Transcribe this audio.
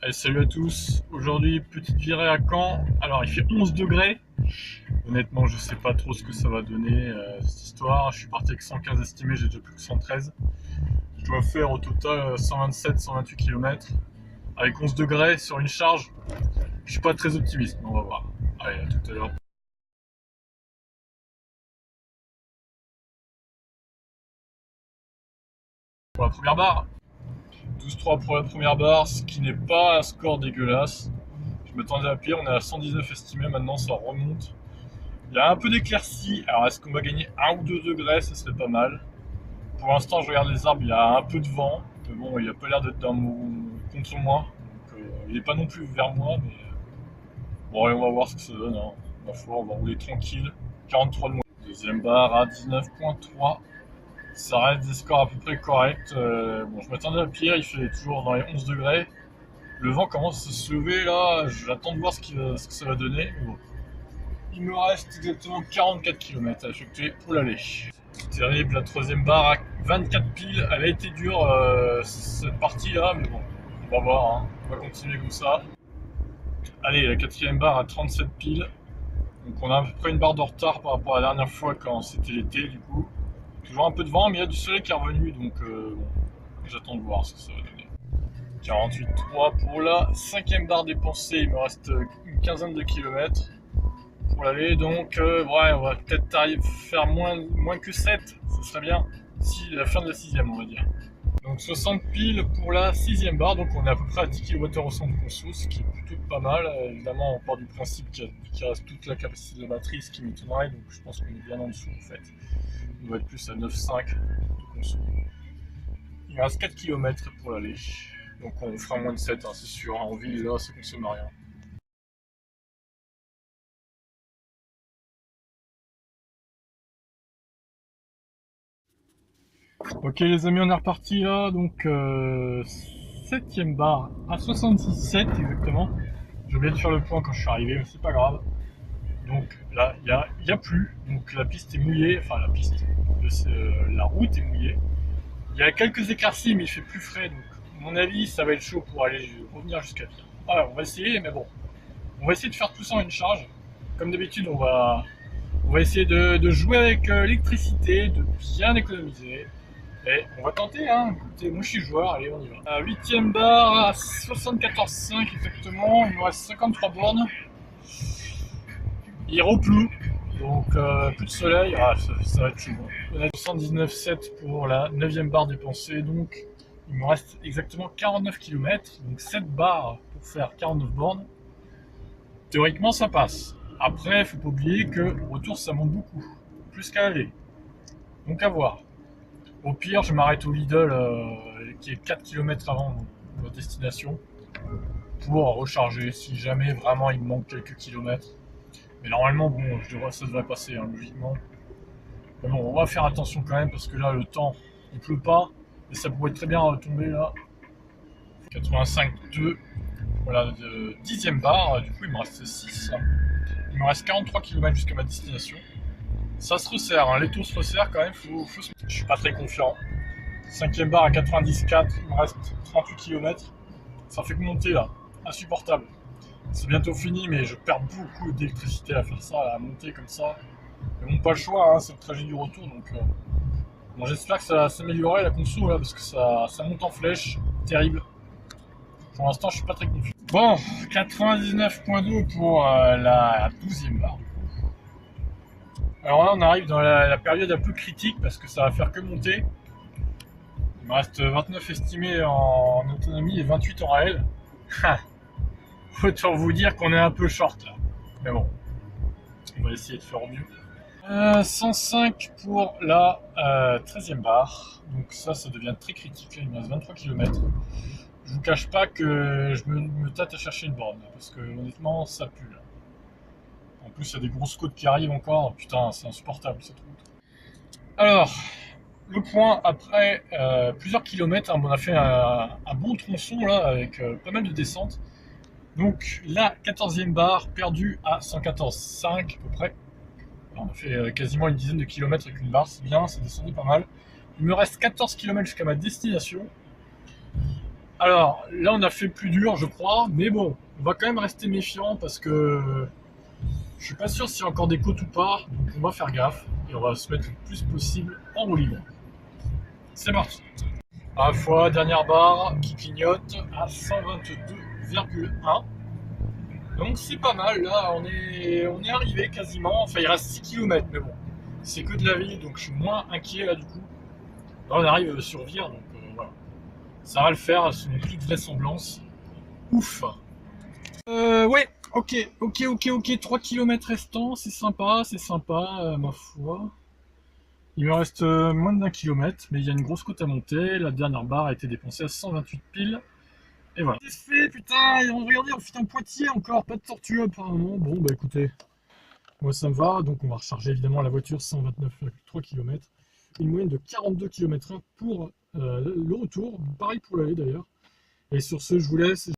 Allez, salut à tous. Aujourd'hui, petite virée à Caen. Alors, il fait 11 degrés. Honnêtement, je sais pas trop ce que ça va donner cette histoire. Je suis parti avec 115 estimés, j'ai déjà plus que 113. Je dois faire au total 127-128 km. Avec 11 degrés sur une charge, je suis pas très optimiste, mais on va voir. Allez, à tout à l'heure. Pour la première barre, 12,3 pour la première barre, ce qui n'est pas un score dégueulasse. Je m'attendais à pire, on est à 119 estimés maintenant, ça remonte. Il y a un peu d'éclaircie, alors est-ce qu'on va gagner 1 ou 2 degrés, ça serait pas mal. Pour l'instant, je regarde les arbres, il y a un peu de vent, mais bon, il a pas l'air d'être contre moi, donc il n'est pas non plus vers moi, mais bon, allez, on va voir ce que ça donne, hein. Ma foi, on va rouler tranquille. 43 de moyenne. Deuxième barre à 19,3. Ça reste des scores à peu près corrects. Bon, je m'attendais à pire, il fait toujours dans les 11 degrés. Le vent commence à se lever là, j'attends de voir ce que ça va donner. Mais bon. Il me reste exactement 44 km à effectuer pour l'aller. Terrible, la troisième barre à 24 piles. Elle a été dure cette partie là, mais bon, on va voir, hein. On va continuer comme ça. Allez, la quatrième barre à 37 piles. Donc on a à peu près une barre de retard par rapport à la dernière fois quand c'était l'été du coup. Toujours un peu de vent, mais il y a du soleil qui est revenu, donc bon, j'attends de voir ce que ça va donner. 48,3 pour la cinquième barre dépensée, il me reste une quinzaine de kilomètres pour l'aller, donc ouais, on va peut-être faire moins que 7, ça serait bien, d'ici la fin de la sixième on va dire. Donc 60 piles pour la sixième barre, donc on est à peu près à 10 kWh au centre de conso, ce qui est plutôt pas mal. Évidemment, on part du principe qu'il reste toute la capacité de la batterie, ce qui m'étonnerait, donc je pense qu'on est bien en dessous en fait. On doit être plus à 9,5 de conso. Il me reste 4 km pour l'aller, donc on fera moins de 7, hein, c'est sûr. En ville, là, ça consomme rien. Ok les amis, on est reparti là, donc 7ème barre à 66,7 exactement. J'ai oublié de faire le point quand je suis arrivé, mais c'est pas grave. Donc là, il y a plus, donc la piste est mouillée, enfin la piste, la route est mouillée. Il y a quelques éclaircies, mais il fait plus frais, donc à mon avis, ça va être chaud pour aller revenir jusqu'à Vire. Voilà, on va essayer, mais bon, on va essayer de faire tout ça en une charge. Comme d'habitude, on va essayer de jouer avec l'électricité, de bien économiser. Et on va tenter, hein. Écoutez, moi je suis joueur, allez, on y va. 8ème barre à 74,5 exactement, il me reste 53 bornes. Il reploue, donc plus de soleil, ça va être chaud. On a 79,7 pour la 9ème barre dépensée, donc il me reste exactement 49 km, donc 7 barres pour faire 49 bornes. Théoriquement ça passe. Après, il faut pas oublier que le retour ça monte beaucoup, plus qu'à l'aller. Donc à voir. Au pire, je m'arrête au Lidl qui est 4 km avant ma destination pour recharger si jamais vraiment il me manque quelques kilomètres. Mais normalement, bon, ça devrait passer, hein, logiquement. Mais bon, on va faire attention quand même parce que là, le temps, il pleut pas. Et ça pourrait très bien tomber là. 85,2 pour la 10ème barre. Du coup, il me reste 6. Il me reste 43 km jusqu'à ma destination. Ça se resserre, hein. Les taux se resserrent quand même. Je suis pas très confiant. 5ème barre à 94, il me reste 38 km. Ça fait que monter là, insupportable. C'est bientôt fini, mais je perds beaucoup d'électricité à faire ça, à monter comme ça. Mais bon, pas le choix, hein, c'est le trajet du retour, donc bon, j'espère que ça va s'améliorer la conso là, parce que ça monte en flèche, terrible. Pour l'instant, je suis pas très confiant. Bon, 99,2 pour la 12ème barre. Alors là, on arrive dans la période un peu critique parce que ça va faire que monter. Il me reste 29 estimés en autonomie et 28 en réel. Autant vous dire qu'on est un peu short là. Mais bon, on va essayer de faire au mieux. 105 pour la 13ème barre. Donc ça devient très critique. Là, il me reste 23 km. Je vous cache pas que je me tâte à chercher une borne. Parce que honnêtement, ça pue là. En plus, il y a des grosses côtes qui arrivent encore. Putain, c'est insupportable cette route. Alors, le point après plusieurs kilomètres, hein, on a fait un bon tronçon là avec pas mal de descentes. Donc la 14e barre perdue à 114,5 à peu près. Alors, on a fait quasiment une dizaine de kilomètres avec une barre, c'est bien, ça descendait pas mal. Il me reste 14 km jusqu'à ma destination. Alors, là, on a fait plus dur, je crois, mais bon, on va quand même rester méfiant parce que je suis pas sûr s'il y a encore des côtes ou pas, donc on va faire gaffe et on va se mettre le plus possible en roue libre. C'est parti. À la fois, dernière barre qui clignote à 122,1. Donc c'est pas mal, là, on est arrivé quasiment, enfin il reste 6 km, mais bon, c'est que de la ville, donc je suis moins inquiet là du coup. Là on arrive sur Vire, donc voilà. Ça va le faire, selon toute vraisemblance. Ouf. Ouais, ok, 3 km restants, c'est sympa, ma foi. Il me reste moins d'un kilomètre, mais il y a une grosse côte à monter. La dernière barre a été dépensée à 128 piles. Et voilà. C'est fait, putain, et regardez, on fait un Poitiers encore, pas de tortue apparemment. Bon, bah écoutez, moi ça me va, donc on va recharger évidemment la voiture 129,3 km. Une moyenne de 42 km/h pour le retour, pareil pour l'aller d'ailleurs. Et sur ce, je vous laisse.